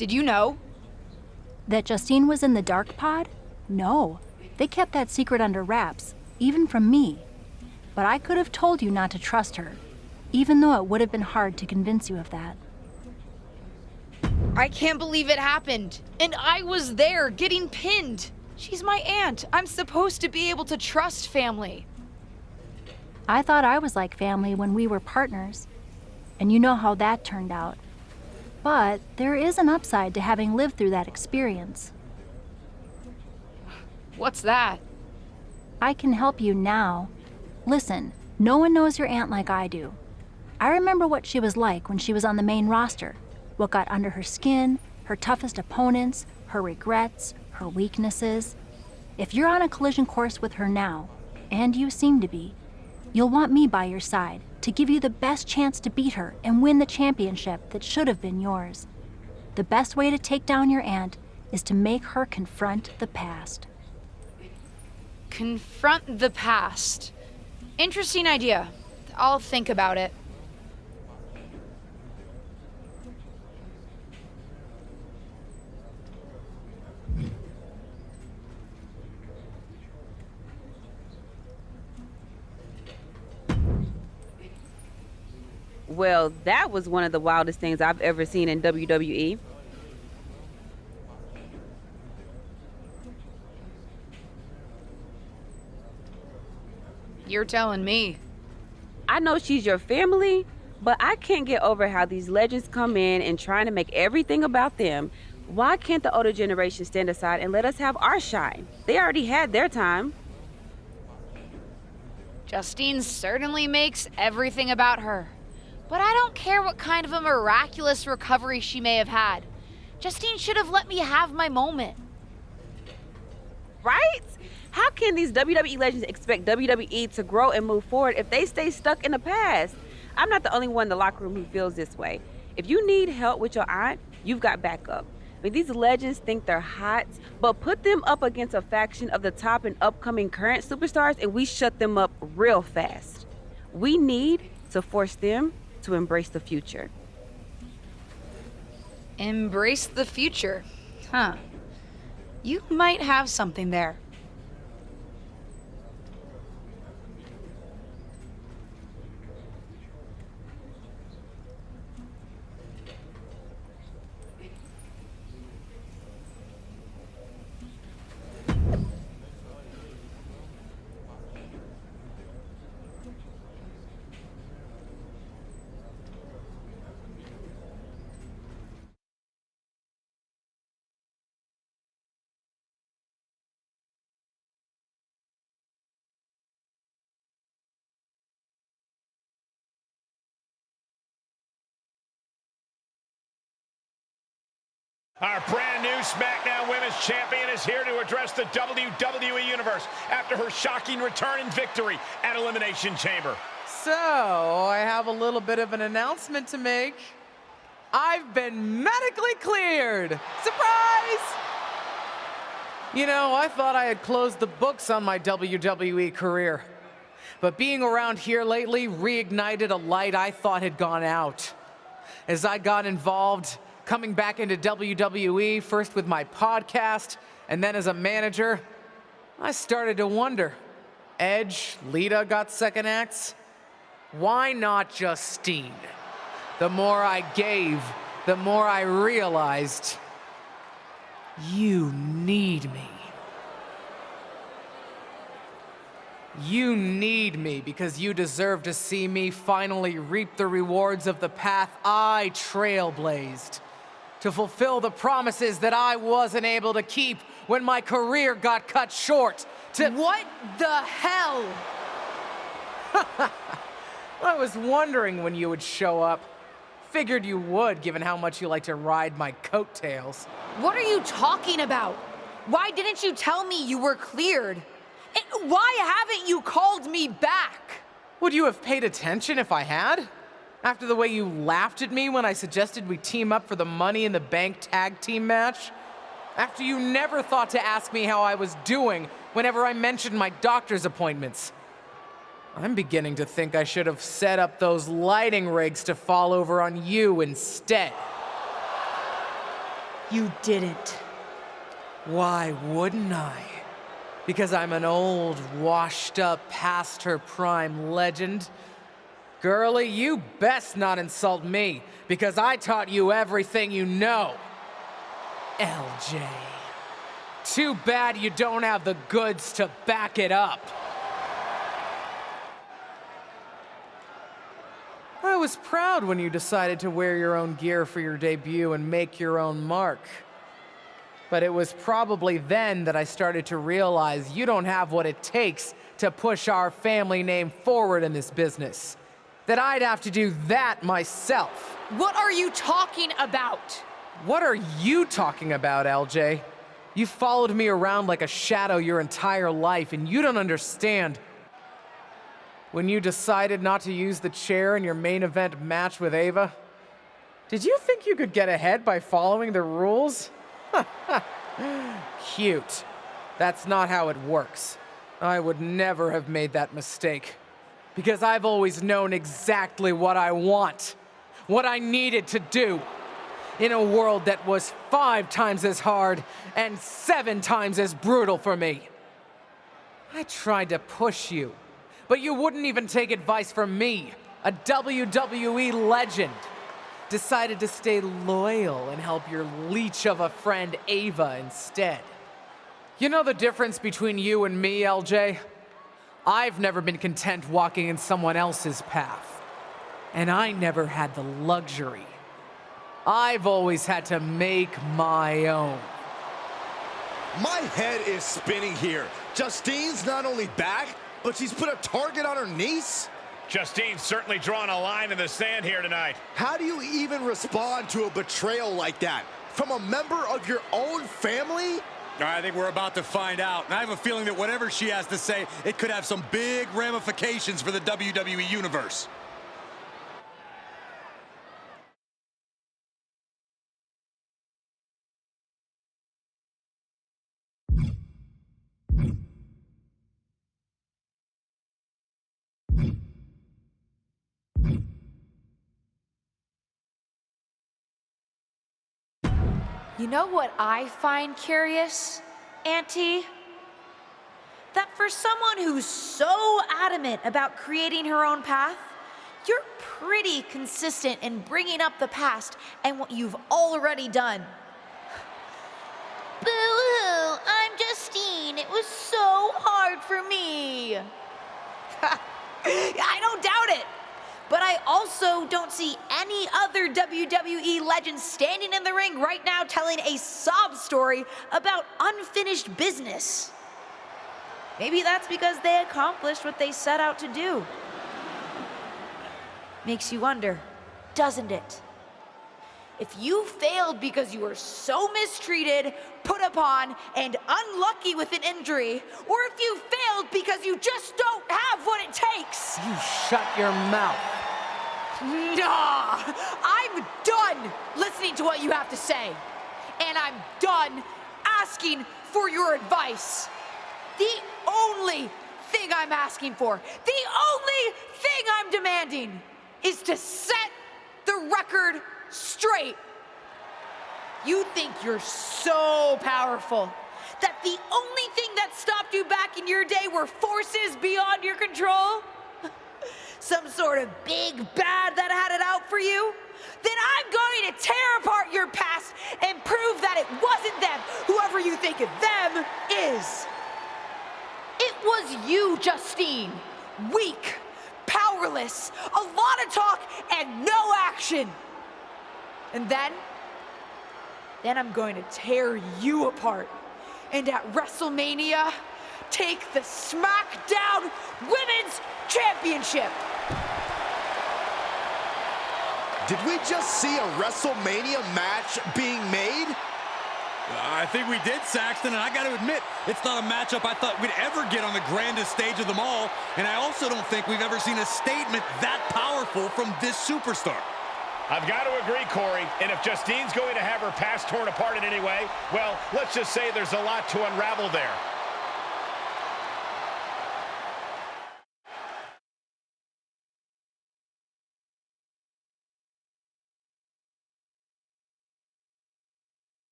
Did you know? That Justine was in the dark pod? No. They kept that secret under wraps, even from me. But I could have told you not to trust her, even though it would have been hard to convince you of that. I can't believe it happened. And I was there, getting pinned. She's my aunt. I'm supposed to be able to trust family. I thought I was like family when we were partners, and you know how that turned out. But there is an upside to having lived through that experience. What's that? I can help you now. Listen, no one knows your aunt like I do. I remember what she was like when she was on the main roster, what got under her skin, her toughest opponents, her regrets, her weaknesses. If you're on a collision course with her now, and you seem to be, you'll want me by your side to give you the best chance to beat her and win the championship that should have been yours. The best way to take down your aunt is to make her confront the past. Confront the past. Interesting idea. I'll think about it. Well, that was one of the wildest things I've ever seen in WWE. You're telling me. I know she's your family, but I can't get over how these legends come in and trying to make everything about them. Why can't the older generation stand aside and let us have our shine? They already had their time. Justine certainly makes everything about her. But I don't care what kind of a miraculous recovery she may have had. Justine should have let me have my moment. Right? How can these WWE legends expect WWE to grow and move forward if they stay stuck in the past? I'm not the only one in the locker room who feels this way. If you need help with your aunt, you've got backup. I mean, these legends think they're hot, but put them up against a faction of the top and upcoming current superstars and we shut them up real fast. We need to force them to embrace the future. Embrace the future. Huh. You might have something there. Our brand new SmackDown Women's Champion is here to address the WWE Universe after her shocking return and victory at Elimination Chamber. So, I have a little bit of an announcement to make. I've been medically cleared! Surprise! You know, I thought I had closed the books on my WWE career. But being around here lately reignited a light I thought had gone out. As I got involved, coming back into WWE, first with my podcast, and then as a manager, I started to wonder. Edge, Lita got second acts. Why not Justine? The more I gave, the more I realized, you need me. You need me because you deserve to see me finally reap the rewards of the path I trailblazed, to fulfill the promises that I wasn't able to keep when my career got cut short, to— What the hell? I was wondering when you would show up. Figured you would, given how much you like to ride my coattails. What are you talking about? Why didn't you tell me you were cleared? And why haven't you called me back? Would you have paid attention if I had? After the way you laughed at me when I suggested we team up for the Money in the Bank tag team match? After you never thought to ask me how I was doing whenever I mentioned my doctor's appointments? I'm beginning to think I should have set up those lighting rigs to fall over on you instead. You didn't. Why wouldn't I? Because I'm an old, washed-up, past-her-prime legend. Girlie, you best not insult me, because I taught you everything you know. LJ. Too bad you don't have the goods to back it up. I was proud when you decided to wear your own gear for your debut and make your own mark. But it was probably then that I started to realize you don't have what it takes to push our family name forward in this business. That I'd have to do that myself. What are you talking about? What are you talking about, LJ? You followed me around like a shadow your entire life, and you don't understand. When you decided not to use the chair in your main event match with Ava, did you think you could get ahead by following the rules? Cute. That's not how it works. I would never have made that mistake. Because I've always known exactly what I want. What I needed to do. In a world that was 5 times as hard and 7 times as brutal for me. I tried to push you, but you wouldn't even take advice from me, a WWE legend. Decided to stay loyal and help your leech of a friend Ava instead. You know the difference between you and me, LJ? I've never been content walking in someone else's path. And I never had the luxury. I've always had to make my own. My head is spinning here. Justine's not only back, but she's put a target on her niece? Justine's certainly drawn a line in the sand here tonight. How do you even respond to a betrayal like that? From a member of your own family? I think we're about to find out. And I have a feeling that whatever she has to say, it could have some big ramifications for the WWE Universe. You know what I find curious, Auntie? That for someone who's so adamant about creating her own path, you're pretty consistent in bringing up the past and what you've already done. Boo-hoo, I'm Justine. It was so hard for me. I don't doubt it. But I also don't see any other WWE legends standing in the ring right now telling a sob story about unfinished business. Maybe that's because they accomplished what they set out to do. Makes you wonder, doesn't it? If you failed because you were so mistreated, put upon, and unlucky with an injury, or if you failed because you just don't have what it takes. You shut your mouth. Nah, I'm done listening to what you have to say. And I'm done asking for your advice. The only thing I'm asking for, the only thing I'm demanding is to set the record straight. You think you're so powerful that the only thing that stopped you back in your day were forces beyond your control? Some sort of big bad that had it out for you? Then I'm going to tear apart your past and prove that it wasn't them, whoever you think them is. It was you, Justine. Weak, powerless, a lot of talk and no action. And then I'm going to tear you apart. And at WrestleMania, take the SmackDown Women's Championship. Did we just see a WrestleMania match being made? I think we did, Saxton, and I got to admit, it's not a matchup I thought we'd ever get on the grandest stage of them all, and I also don't think we've ever seen a statement that powerful from this superstar. I've got to agree, Corey, and if Justine's going to have her past torn apart in any way, well, let's just say there's a lot to unravel there.